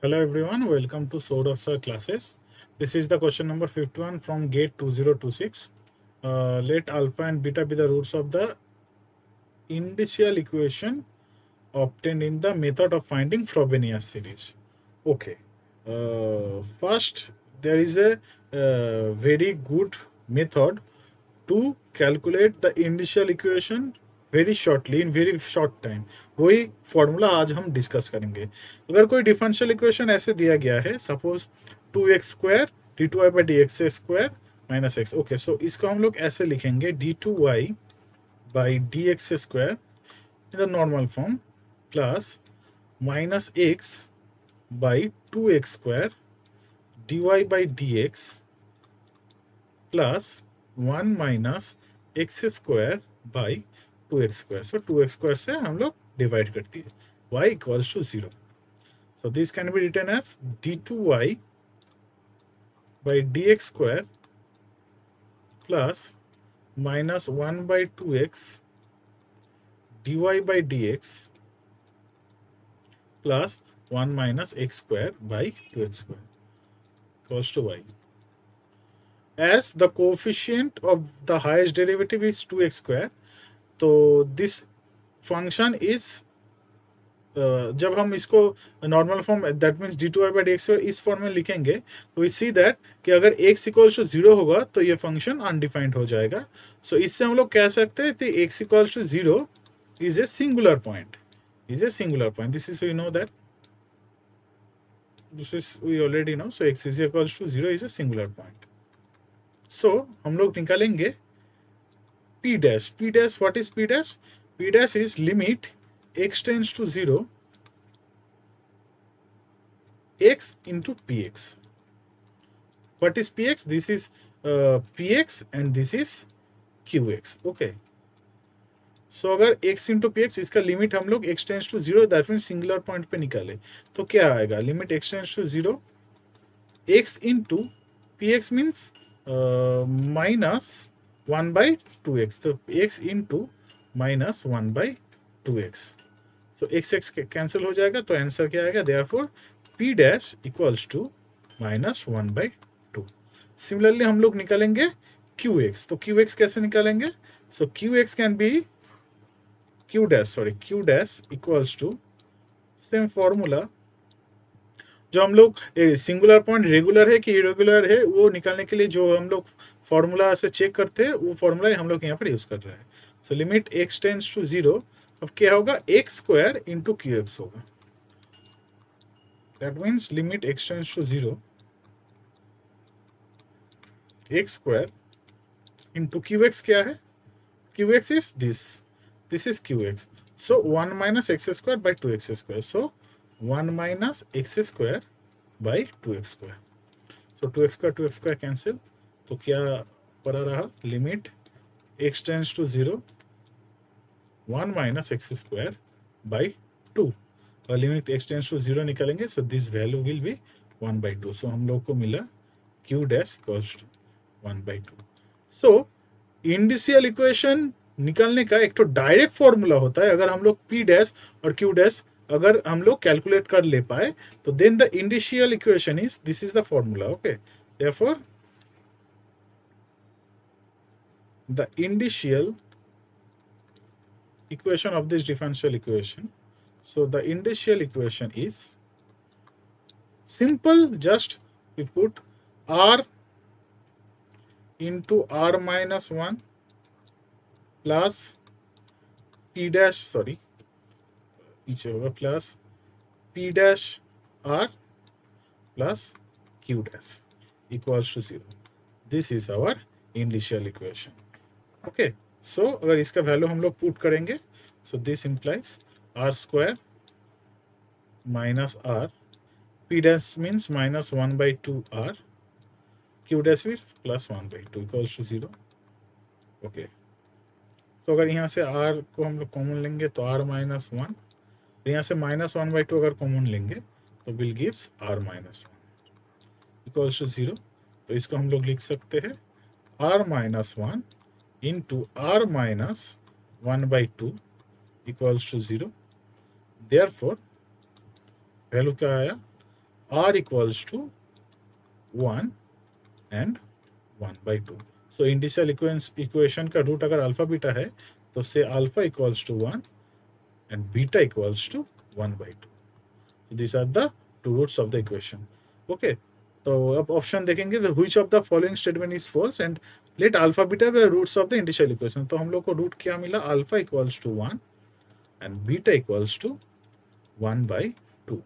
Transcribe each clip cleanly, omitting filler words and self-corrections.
Hello everyone, welcome to Saurabh Sir classes. This is the question number 51 from GATE 2026. Let alpha and beta be the roots of the initial equation obtained in the method of finding Frobenius series. Okay. First, there is a very good method to calculate the initial equation very shortly in very short time. वही formula आज हम discuss करेंगे. अगर कोई differential equation ऐसे दिया गया है, suppose 2x² d2y by D X square minus X. Okay, so इसको हम लोग ऐसे लिखेंगे d2y by D X square in the normal form plus minus X by 2x² dy by D x plus 1 minus x square by 2x². So 2x² से हम लोग divide कर दिए. y equals to 0. So this can be written as d2y by D X square plus minus 1 by 2x dy by D x plus 1 minus x square by 2x² equals to y. As the coefficient of the highest derivative is 2x², तो this function is जब हम इसको normal form that means d2y by D x इस form में लिखेंगे तो we see that कि अगर x इक्वल्स टू 0 होगा तो ये फंक्शन अनडिफाइंड हो जाएगा. सो इससे हम लोग कह सकते हैं कि x equals to 0 is a singular point. This is we know that this is we already know. So x is equals to 0 is a singular point. So हम लोग निकालेंगे P dash. What is P dash? P dash is limit x tends to 0 x into Px. What is Px? This is Px and this is Qx. Okay. So अगर x into p x इसका limit हम लोग x tends to 0 that mean singular point पे निकाले तो क्या आएगा. Limit x tends to 0 x into p x means minus 1 by 2x. तो x into minus 1 by 2x. So x cancel हो जाएगा तो आंसर क्या आएगा. Therefore p dash equals to minus 1 by 2. Similarly हम लोग निकालेंगे qx. तो qx कैसे निकालेंगे. So qx can be q dash equals to same formula जो हम लोग सिंगुलर पॉइंट रेगुलर है कि इरेगुलर है वो निकालने के लिए जो हम लोग फॉर्मूला से चेक करते हैं वो फॉर्मूला हम लोग यहाँ पर यूज कर रहे हैं. So limit x tends to 0 अब क्या होगा X square into Q X होगा. That means limit x tends to 0 X square into Q X क्या है. Q X is this is Q X. So 1 minus x square by 2x square. So 1 minus x square by 2x square. So 2x square cancel तो क्या पड़ा रहा. Limit x tends to 0 1 minus x square by 2 और limit x tends to 0 निकालेंगे. So this value will be 1 by 2. So हम लोग को मिला q dash equals to 1 by 2. So indicial equation निकालने का एक तो डायरेक्ट फॉर्मूला होता है. अगर हम लोग p डैश और q डैश अगर हम लोग कैलकुलेट कर ले पाए तो then the indicial equation is this is the formula. Okay, therefore the initial equation of this differential equation. So the initial equation is simple, just we put r into r minus 1 plus p dash plus p dash r plus q dash equals to 0. This is our initial equation. Okay, so अगर इसका value हम लोग put करेंगे so this implies R square minus R P dash means minus 1 by 2 R Q dash means plus 1 by 2 equals to 0. Okay, तो अगर यहाँ से are को हम लोग कॉमन लेंगे तो आर माइनस 1. यहाँ से माइनस 1 बाई 2 अगर कॉमन लेंगे तो will gives r minus 1 equals to 0. तो इसको हम लोग लिख सकते हैं r minus 1 into r minus 1 by 2 equals to 0. Therefore, value क्या आया r equals to 1 and 1/2. So indicial equation का रूट अगर अल्फा बीटा है तो से alpha equals to 1 and beta equals to 1/2. So these are the two roots of the equation. Okay. तो अब option देखेंगे तो which of the following statement is false and let alpha beta be the roots of the initial equation. तो हम लोग को root क्या मिला, alpha equals to 1 and beta equals to 1/2.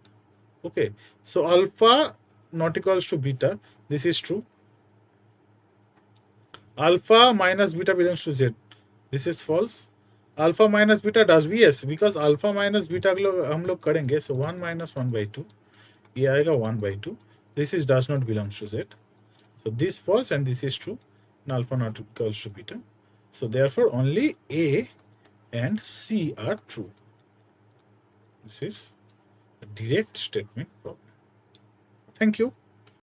Okay, so alpha not equals to beta, this is true. Alpha minus beta belongs to z, this is false. Alpha minus beta does be yes, because alpha minus beta हम लोग करेंगे, so 1 minus 1/2, ये आएगा 1/2. This is does not belongs to z, so this false and this is true, and alpha not equals to beta. So therefore only A and C are true. This is a direct statement problem. Thank you.